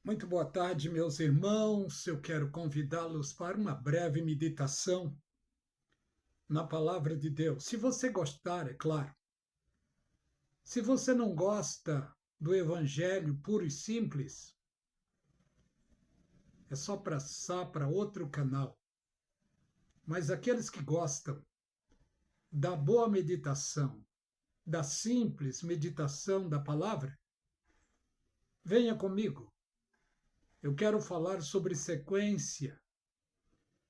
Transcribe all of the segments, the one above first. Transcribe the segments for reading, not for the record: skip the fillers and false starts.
Muito boa tarde, meus irmãos. Eu quero convidá-los para uma breve meditação na palavra de Deus. Se você gostar, é claro. Se você não gosta do evangelho puro e simples, é só passar para outro canal. Mas aqueles que gostam da boa meditação, da simples meditação da palavra, venha comigo. Eu quero falar sobre sequência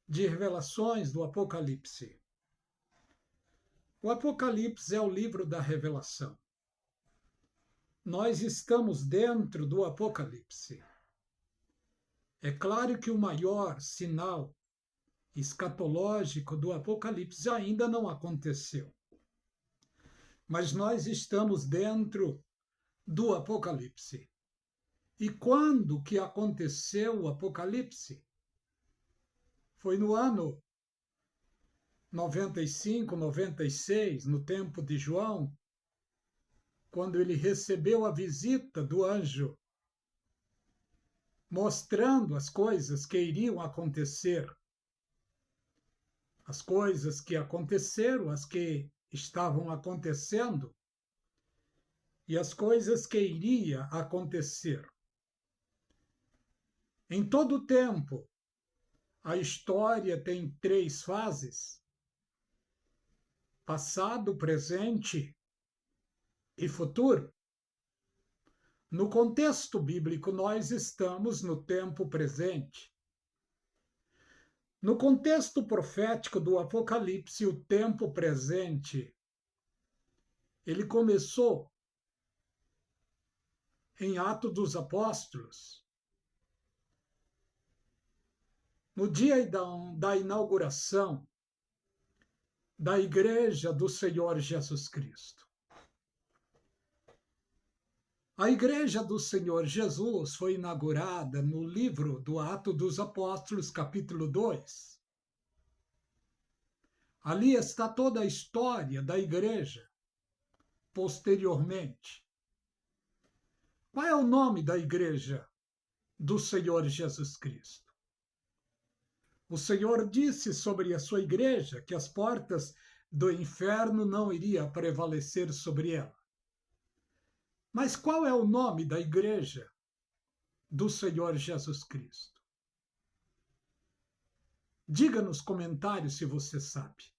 de revelações do Apocalipse. O Apocalipse é o livro da revelação. Nós estamos dentro do Apocalipse. É claro que o maior sinal escatológico do Apocalipse ainda não aconteceu. Mas nós estamos dentro do Apocalipse. E quando que aconteceu o Apocalipse? Foi no ano 95, 96, no tempo de João, quando ele recebeu a visita do anjo, mostrando as coisas que iriam acontecer, as coisas que aconteceram, as que estavam acontecendo e as coisas que iria acontecer. Em todo o tempo, a história tem três fases: passado, presente e futuro. No contexto bíblico, nós estamos no tempo presente. No contexto profético do Apocalipse, o tempo presente, ele começou em Atos dos Apóstolos, no dia da inauguração da Igreja do Senhor Jesus Cristo. A Igreja do Senhor Jesus foi inaugurada no livro do Atos dos Apóstolos, capítulo 2. Ali está toda a história da Igreja posteriormente. Qual é o nome da Igreja do Senhor Jesus Cristo? O Senhor disse sobre a sua Igreja que as portas do inferno não iriam prevalecer sobre ela. Mas qual é o nome da Igreja do Senhor Jesus Cristo? Diga nos comentários se você sabe.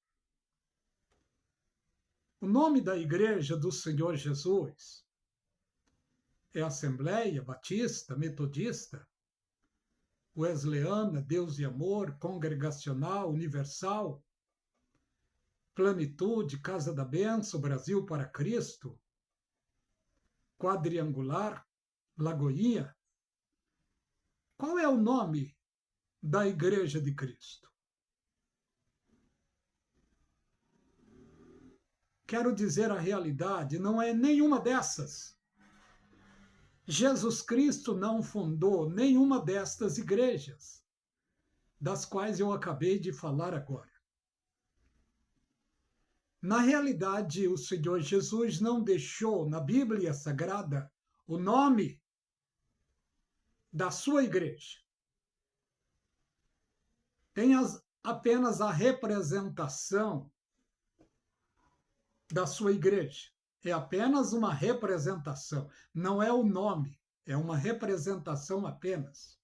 O nome da Igreja do Senhor Jesus é Assembleia Batista, Metodista, Wesleyana, Deus e Amor, Congregacional, Universal, Plenitude, Casa da Bênção, Brasil para Cristo, Quadriangular, Lagoinha. Qual é o nome da Igreja de Cristo? Quero dizer a realidade, não é nenhuma dessas. Jesus Cristo não fundou nenhuma destas igrejas, das quais eu acabei de falar agora. Na realidade, o Senhor Jesus não deixou na Bíblia Sagrada o nome da sua igreja. Tem apenas a representação da sua igreja. É apenas uma representação, não é o nome, é uma representação apenas.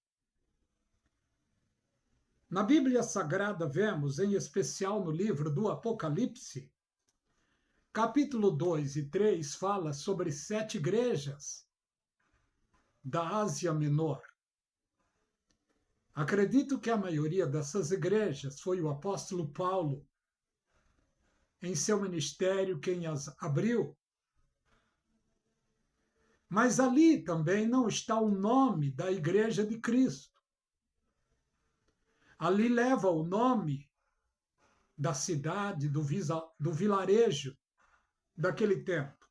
Na Bíblia Sagrada vemos, em especial no livro do Apocalipse, capítulo 2 e 3 fala sobre 7 igrejas da Ásia Menor. Acredito que a maioria dessas igrejas foi o apóstolo Paulo, em seu ministério, quem as abriu. Mas ali também não está o nome da Igreja de Cristo. Ali leva o nome da cidade, do vilarejo daquele tempo.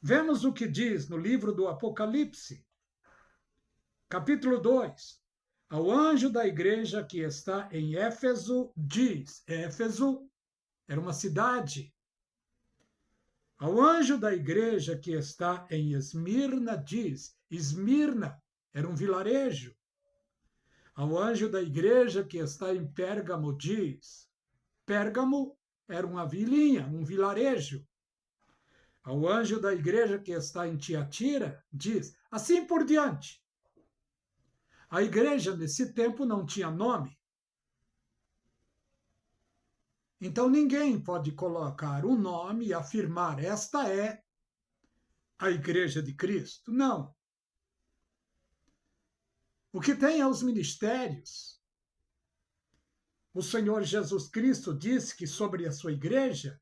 Vemos o que diz no livro do Apocalipse, capítulo 2. Ao anjo da igreja que está em Éfeso diz, Éfeso era uma cidade. Ao anjo da igreja que está em Esmirna diz, Esmirna era um vilarejo. Ao anjo da igreja que está em Pérgamo diz: Pérgamo era uma vilinha, um vilarejo. Ao anjo da igreja que está em Tiatira diz: assim por diante. A igreja nesse tempo não tinha nome. Então ninguém pode colocar um nome e afirmar: esta é a igreja de Cristo. Não. O que tem é os ministérios. O Senhor Jesus Cristo disse que sobre a sua igreja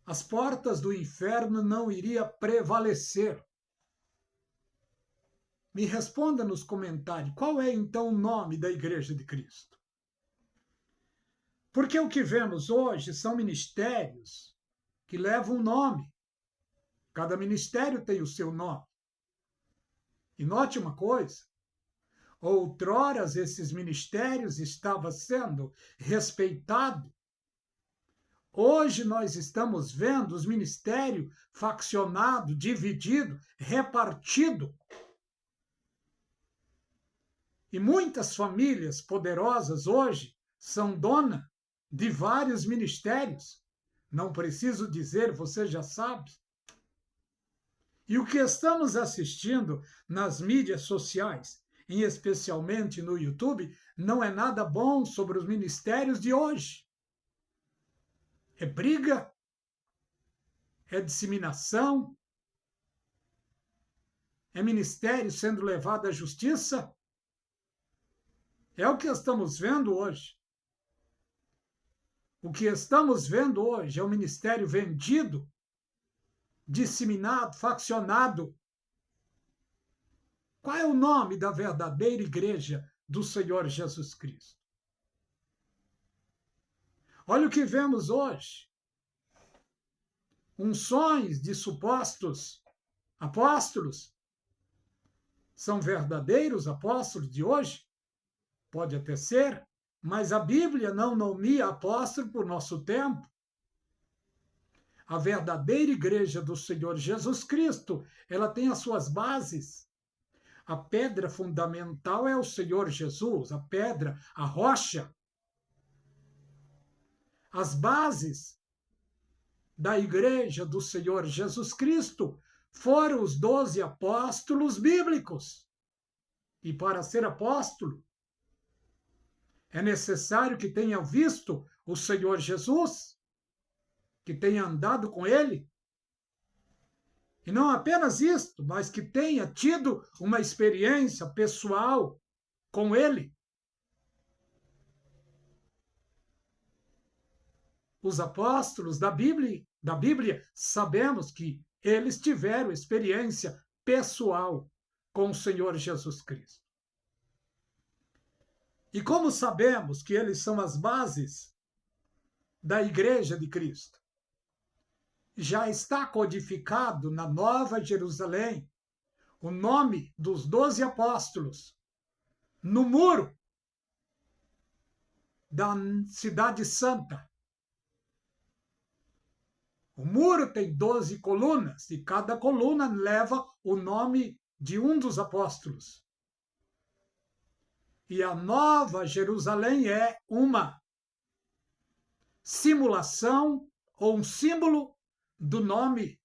as portas do inferno não iriam prevalecer. Me responda nos comentários, qual é então o nome da igreja de Cristo? Porque o que vemos hoje são ministérios que levam um nome. Cada ministério tem o seu nome. E note uma coisa: outrora esses ministérios estavam sendo respeitados. Hoje nós estamos vendo os ministérios faccionados, divididos, repartidos. E muitas famílias poderosas hoje são donas de vários ministérios. Não preciso dizer, você já sabe. E o que estamos assistindo nas mídias sociais, e especialmente no YouTube, não é nada bom sobre os ministérios de hoje. É briga, é disseminação, é ministério sendo levado à justiça. É o que estamos vendo hoje. O que estamos vendo hoje é o ministério vendido, disseminado, faccionado. Qual é o nome da verdadeira igreja do Senhor Jesus Cristo? Olha o que vemos hoje. Unções de supostos apóstolos. São verdadeiros apóstolos de hoje? Pode até ser, mas a Bíblia não nomeia apóstolo por nosso tempo. A verdadeira igreja do Senhor Jesus Cristo, ela tem as suas bases. A pedra fundamental é o Senhor Jesus, a pedra, a rocha. As bases da igreja do Senhor Jesus Cristo foram os 12 apóstolos bíblicos. E para ser apóstolo, é necessário que tenha visto o Senhor Jesus, que tenha andado com ele. E não apenas isto, mas que tenha tido uma experiência pessoal com ele. Os apóstolos da Bíblia, sabemos que eles tiveram experiência pessoal com o Senhor Jesus Cristo. E como sabemos que eles são as bases da Igreja de Cristo? Já está codificado na Nova Jerusalém o nome dos 12 apóstolos no muro da Cidade Santa. O muro tem 12 colunas e cada coluna leva o nome de um dos apóstolos. E a Nova Jerusalém é uma simulação ou um símbolo do nome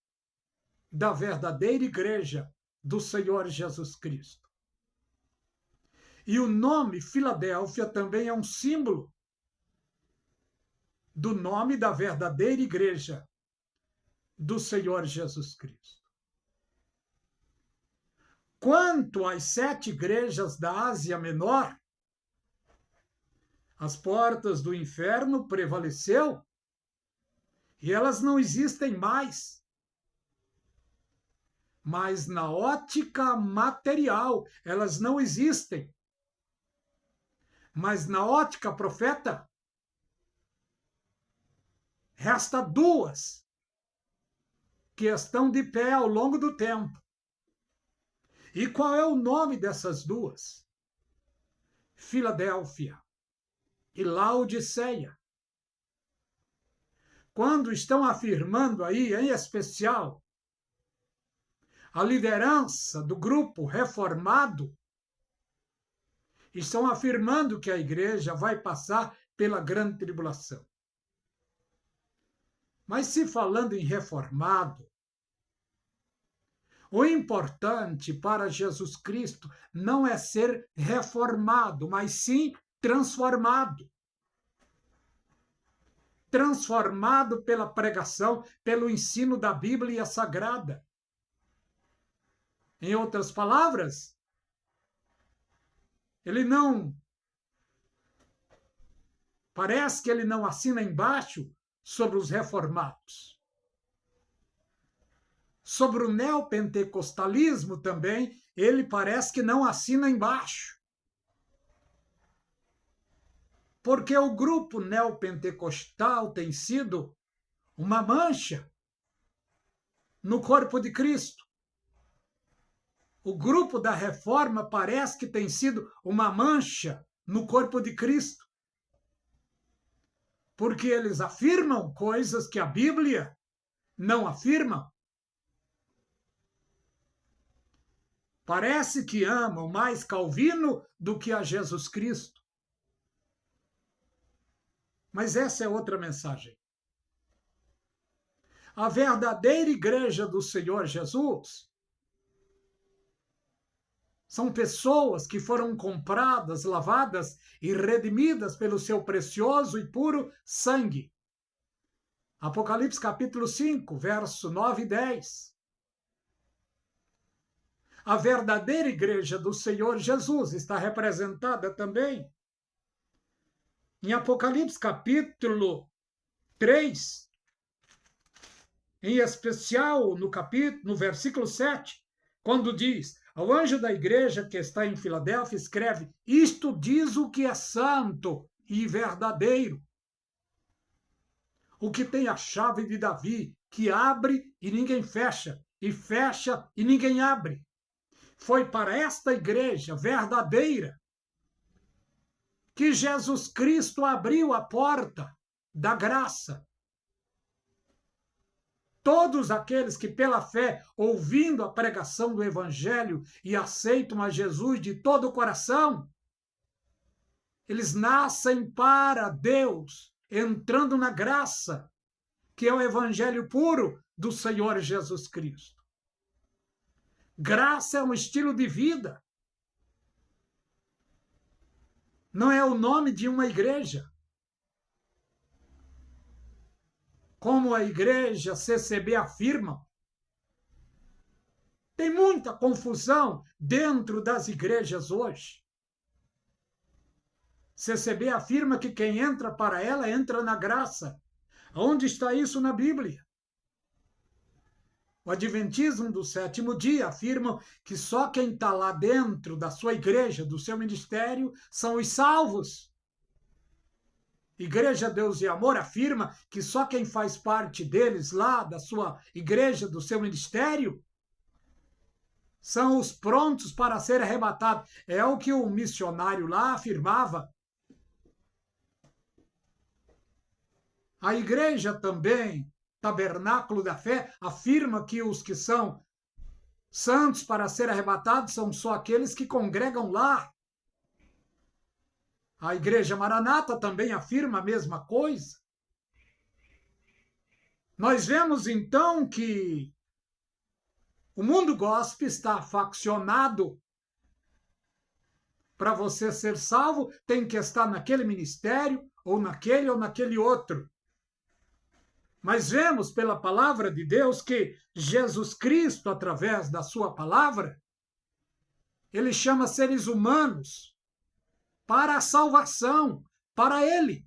da verdadeira igreja do Senhor Jesus Cristo. E o nome Filadélfia também é um símbolo do nome da verdadeira igreja do Senhor Jesus Cristo. Quanto às 7 igrejas da Ásia Menor, as portas do inferno prevaleceu e elas não existem mais. Mas na ótica material, elas não existem. Mas na ótica profeta, resta 2 que estão de pé ao longo do tempo. E qual é o nome dessas 2? Filadélfia e Laodiceia. Quando estão afirmando aí, em especial, a liderança do grupo reformado, estão afirmando que a igreja vai passar pela grande tribulação. Mas se falando em reformado, o importante para Jesus Cristo não é ser reformado, mas sim transformado. Transformado pela pregação, pelo ensino da Bíblia Sagrada. Em outras palavras, parece que ele não assina embaixo sobre os reformados. Sobre o neopentecostalismo também, ele parece que não assina embaixo. Porque o grupo neopentecostal tem sido uma mancha no corpo de Cristo. O grupo da reforma parece que tem sido uma mancha no corpo de Cristo. Porque eles afirmam coisas que a Bíblia não afirma. Parece que amam mais Calvino do que a Jesus Cristo. Mas essa é outra mensagem. A verdadeira igreja do Senhor Jesus são pessoas que foram compradas, lavadas e redimidas pelo seu precioso e puro sangue. Apocalipse capítulo 5, verso 9 e 10. A verdadeira igreja do Senhor Jesus está representada também em Apocalipse capítulo 3, em especial no versículo 7, quando diz: ao anjo da igreja que está em Filadélfia, escreve: isto diz o que é santo e verdadeiro, o que tem a chave de Davi, que abre e ninguém fecha, e fecha e ninguém abre. Foi para esta igreja verdadeira que Jesus Cristo abriu a porta da graça. Todos aqueles que pela fé, ouvindo a pregação do Evangelho e aceitam a Jesus de todo o coração, eles nascem para Deus, entrando na graça, que é o Evangelho puro do Senhor Jesus Cristo. Graça é um estilo de vida. Não é o nome de uma igreja. Como a igreja CCB afirma, tem muita confusão dentro das igrejas hoje. CCB afirma que quem entra para ela entra na graça. Onde está isso na Bíblia? O Adventismo do sétimo dia afirma que só quem está lá dentro da sua igreja, do seu ministério, são os salvos. Igreja Deus e Amor afirma que só quem faz parte deles lá, da sua igreja, do seu ministério, são os prontos para ser arrebatados. É o que o missionário lá afirmava. A igreja também, Tabernáculo da Fé, afirma que os que são santos para ser arrebatados são só aqueles que congregam lá. A igreja Maranata também afirma a mesma coisa. Nós vemos então que o mundo gospel está faccionado. Para você ser salvo, tem que estar naquele ministério, ou naquele outro. Mas vemos pela palavra de Deus que Jesus Cristo, através da sua palavra, ele chama seres humanos para a salvação, para ele.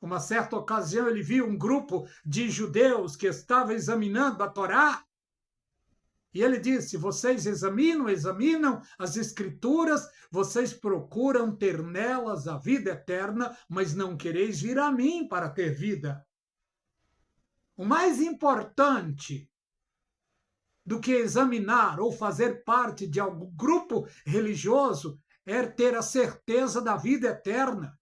Uma certa ocasião ele viu um grupo de judeus que estava examinando a Torá, e ele disse: vocês examinam as escrituras, vocês procuram ter nelas a vida eterna, mas não quereis vir a mim para ter vida. O mais importante do que examinar ou fazer parte de algum grupo religioso é ter a certeza da vida eterna.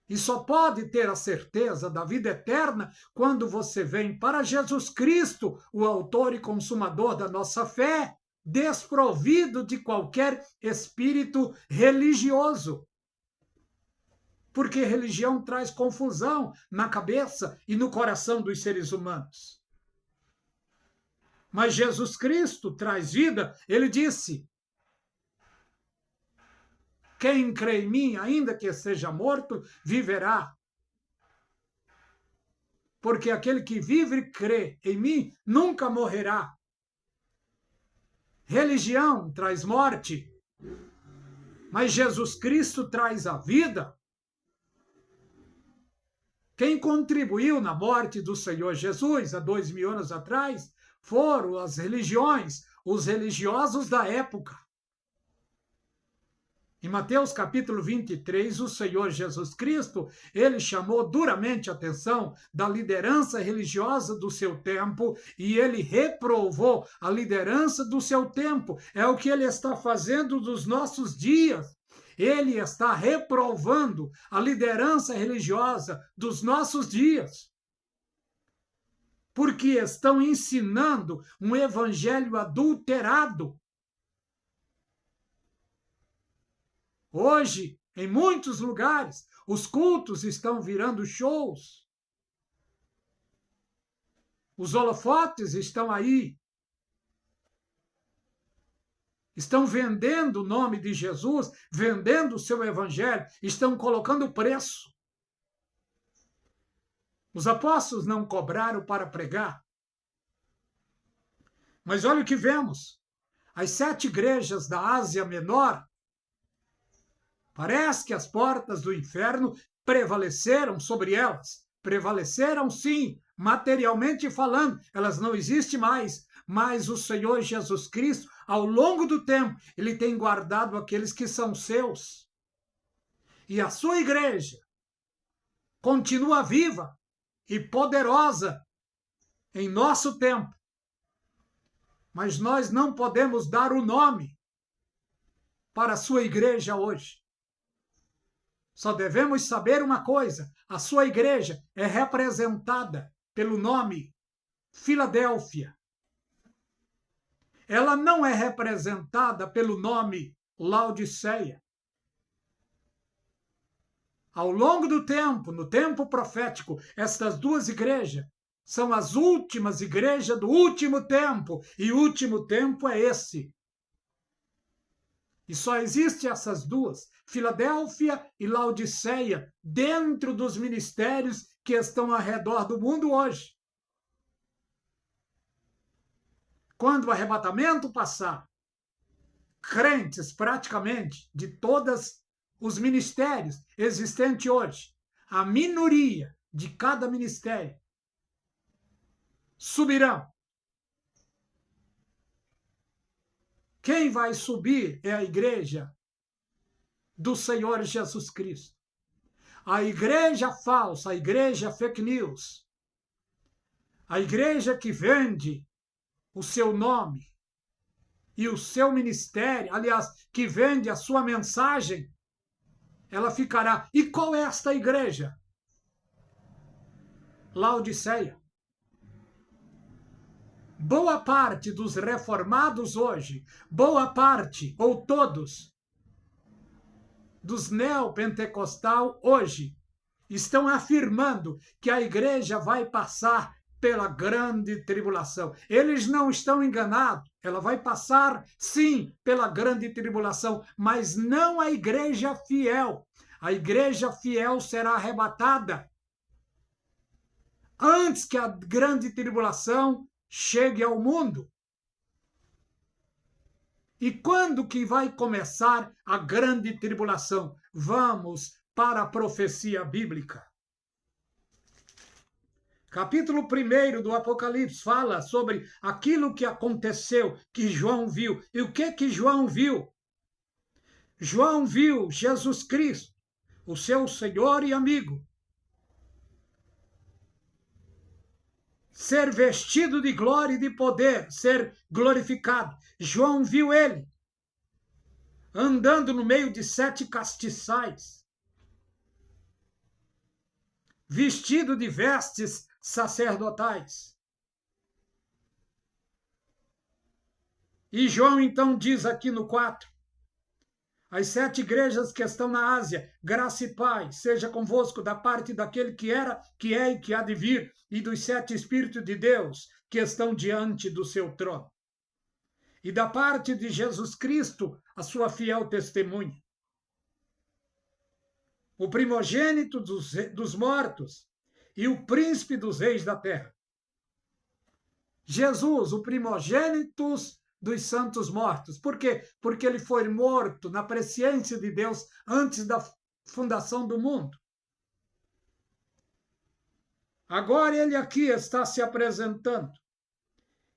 E só pode ter a certeza da vida eterna quando você vem para Jesus Cristo, o autor e consumador da nossa fé, desprovido de qualquer espírito religioso. Porque religião traz confusão na cabeça e no coração dos seres humanos. Mas Jesus Cristo traz vida. Ele disse: quem crê em mim, ainda que seja morto, viverá. Porque aquele que vive e crê em mim nunca morrerá. Religião traz morte, mas Jesus Cristo traz a vida. Quem contribuiu na morte do Senhor Jesus há 2000 anos atrás foram as religiões, os religiosos da época. Em Mateus capítulo 23, o Senhor Jesus Cristo, ele chamou duramente a atenção da liderança religiosa do seu tempo e ele reprovou a liderança do seu tempo. É o que ele está fazendo dos nossos dias. Ele está reprovando a liderança religiosa dos nossos dias. Porque estão ensinando um evangelho adulterado. Hoje, em muitos lugares, os cultos estão virando shows. Os holofotes estão aí. Estão vendendo o nome de Jesus, vendendo o seu evangelho, estão colocando preço. Os apóstolos não cobraram para pregar. Mas olha o que vemos. As 7 igrejas da Ásia Menor, parece que as portas do inferno prevaleceram sobre elas. Prevaleceram, sim, materialmente falando. Elas não existem mais. Mas o Senhor Jesus Cristo, ao longo do tempo, ele tem guardado aqueles que são seus. E a sua igreja continua viva e poderosa em nosso tempo. Mas nós não podemos dar o nome para a sua igreja hoje. Só devemos saber uma coisa: a sua igreja é representada pelo nome Filadélfia. Ela não é representada pelo nome Laodiceia. Ao longo do tempo, no tempo profético, estas duas igrejas são as últimas igrejas do último tempo, e o último tempo é esse. E só existem essas duas, Filadélfia e Laodiceia, dentro dos ministérios que estão ao redor do mundo hoje. Quando o arrebatamento passar, crentes praticamente de todos os ministérios existentes hoje, a minoria de cada ministério, subirão. Quem vai subir é a igreja do Senhor Jesus Cristo. A igreja falsa, a igreja fake news, a igreja que vende o seu nome e o seu ministério, aliás, que vende a sua mensagem, ela ficará. E qual é esta igreja? Laodiceia. Boa parte dos reformados hoje, boa parte, ou todos, dos neopentecostal hoje, estão afirmando que a igreja vai passar pela grande tribulação. Eles não estão enganados. Ela vai passar, sim, pela grande tribulação, mas não a igreja fiel. A igreja fiel será arrebatada antes que a grande tribulação chegue ao mundo. E quando que vai começar a grande tribulação? Vamos para a profecia bíblica. Capítulo 1 do Apocalipse fala sobre aquilo que aconteceu, que João viu. E o que João viu? João viu Jesus Cristo, o seu Senhor e amigo, ser vestido de glória e de poder, ser glorificado. João viu ele andando no meio de 7 castiçais. vestido de vestes sacerdotais. E João então diz aqui no 4, as 7 igrejas que estão na Ásia, graça e paz seja convosco da parte daquele que era, que é e que há de vir, e dos 7 Espíritos de Deus que estão diante do seu trono. E da parte de Jesus Cristo, a sua fiel testemunha. O primogênito dos mortos e o príncipe dos reis da terra. Jesus, o primogênito dos santos mortos. Por quê? Porque ele foi morto na presciência de Deus antes da fundação do mundo. Agora ele aqui está se apresentando.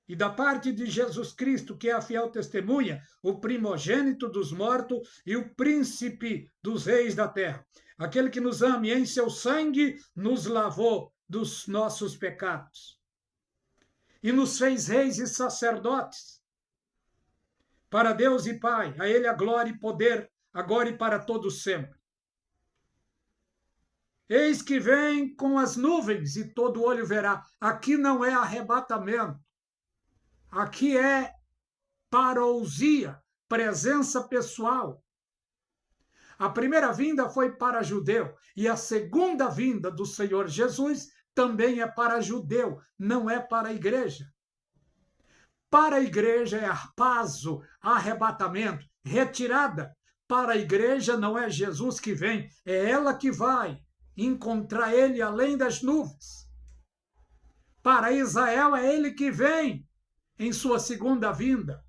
E da parte de Jesus Cristo, que é a fiel testemunha, o primogênito dos mortos e o príncipe dos reis da terra. Aquele que nos ama e em seu sangue nos lavou dos nossos pecados. E nos fez reis e sacerdotes. Para Deus e Pai, a Ele a glória e poder, agora e para todos sempre. Eis que vem com as nuvens e todo olho verá. Aqui não é arrebatamento. Aqui é parousia, presença pessoal. A primeira vinda foi para judeu e a segunda vinda do Senhor Jesus também é para judeu, não é para a igreja. Para a igreja é arpazo, arrebatamento, retirada. Para a igreja não é Jesus que vem, é ela que vai encontrar ele além das nuvens. Para Israel é ele que vem em sua segunda vinda.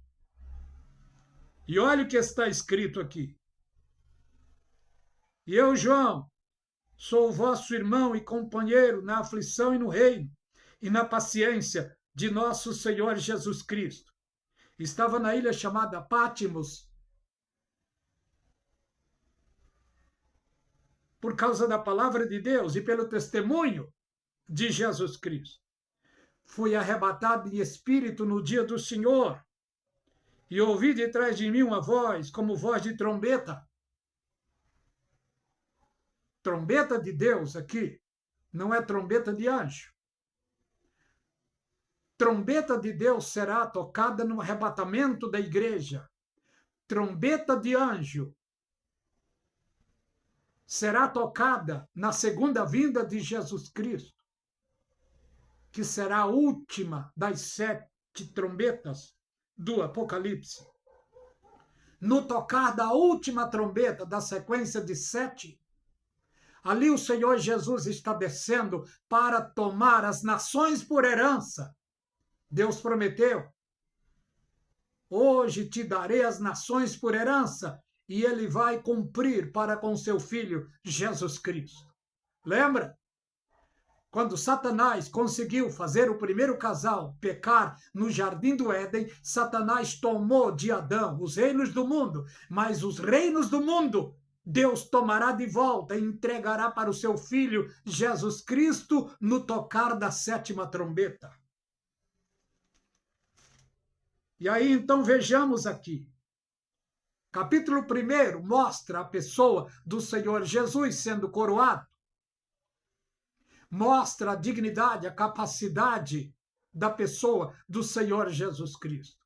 E olha o que está escrito aqui. E eu, João, sou o vosso irmão e companheiro na aflição e no reino, e na paciência de nosso Senhor Jesus Cristo. Estava na ilha chamada Pátimos, por causa da palavra de Deus e pelo testemunho de Jesus Cristo. Fui arrebatado em espírito no dia do Senhor, e ouvi de trás de mim uma voz, como voz de trombeta. Trombeta de Deus aqui, não é trombeta de anjo. Trombeta de Deus será tocada no arrebatamento da igreja. Trombeta de anjo será tocada na segunda vinda de Jesus Cristo, que será a última das 7 trombetas do Apocalipse. No tocar da última trombeta da sequência de 7, ali o Senhor Jesus está descendo para tomar as nações por herança. Deus prometeu, hoje te darei as nações por herança, e ele vai cumprir para com seu filho Jesus Cristo. Lembra? Quando Satanás conseguiu fazer o primeiro casal pecar no jardim do Éden, Satanás tomou de Adão os reinos do mundo, mas os reinos do mundo Deus tomará de volta e entregará para o seu filho Jesus Cristo no tocar da 7ª trombeta. E aí então vejamos aqui. Capítulo 1 mostra a pessoa do Senhor Jesus sendo coroado. Mostra a dignidade, a capacidade da pessoa do Senhor Jesus Cristo.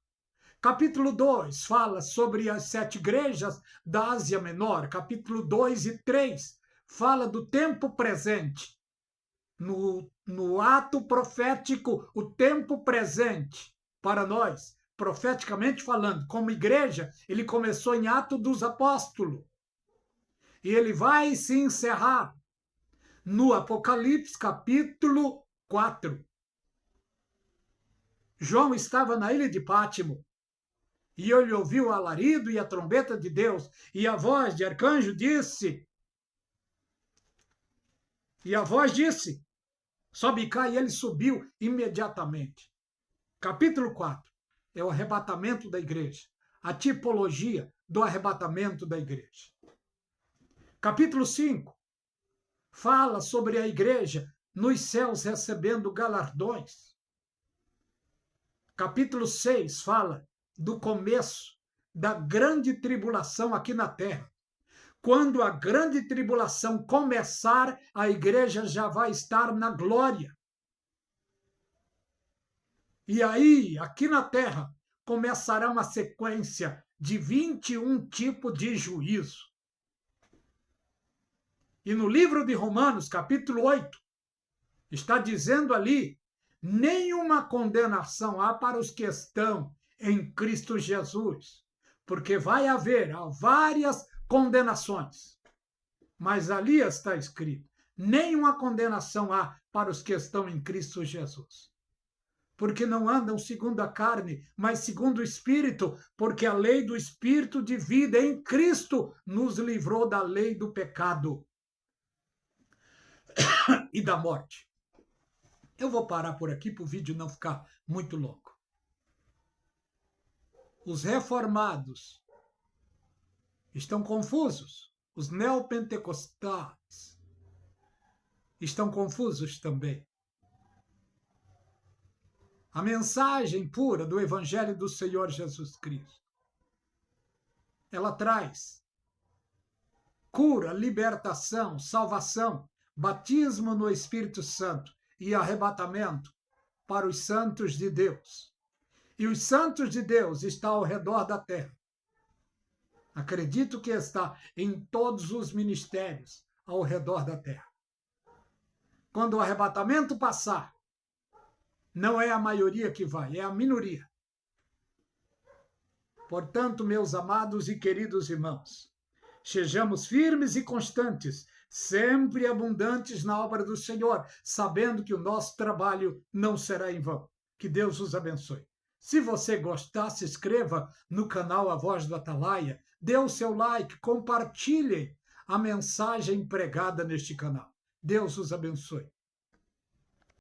Capítulo 2 fala sobre as 7 igrejas da Ásia Menor. Capítulo 2 e 3 fala do tempo presente. No ato profético, o tempo presente para nós, profeticamente falando, como igreja, ele começou em Atos dos Apóstolos. E ele vai se encerrar no Apocalipse, capítulo 4. João estava na ilha de Pátimo, e ele ouviu o alarido e a trombeta de Deus, e a voz de arcanjo disse, sobe cá, e ele subiu imediatamente. Capítulo 4 é o arrebatamento da igreja, a tipologia do arrebatamento da igreja. Capítulo 5 fala sobre a igreja nos céus recebendo galardões. Capítulo 6 fala do começo da grande tribulação aqui na terra, quando a grande tribulação começar, a igreja já vai estar na glória. E aí, aqui na terra, começará uma sequência de 21 tipos de juízo. E no livro de Romanos, capítulo 8, está dizendo ali: nenhuma condenação há para os que estão em Cristo Jesus, porque vai haver várias condenações. Mas ali está escrito: nenhuma condenação há para os que estão em Cristo Jesus. Porque não andam segundo a carne, mas segundo o Espírito, porque a lei do Espírito de vida em Cristo nos livrou da lei do pecado e da morte. Eu vou parar por aqui para o vídeo não ficar muito longo. Os reformados estão confusos. Os neopentecostais estão confusos também. A mensagem pura do Evangelho do Senhor Jesus Cristo, ela traz cura, libertação, salvação, batismo no Espírito Santo e arrebatamento para os santos de Deus. E os santos de Deus estão ao redor da terra. Acredito que está em todos os ministérios ao redor da terra. Quando o arrebatamento passar, não é a maioria que vai, é a minoria. Portanto, meus amados e queridos irmãos, sejamos firmes e constantes, sempre abundantes na obra do Senhor, sabendo que o nosso trabalho não será em vão. Que Deus os abençoe. Se você gostar, se inscreva no canal A Voz do Atalaia, dê o seu like, compartilhe a mensagem pregada neste canal. Deus os abençoe.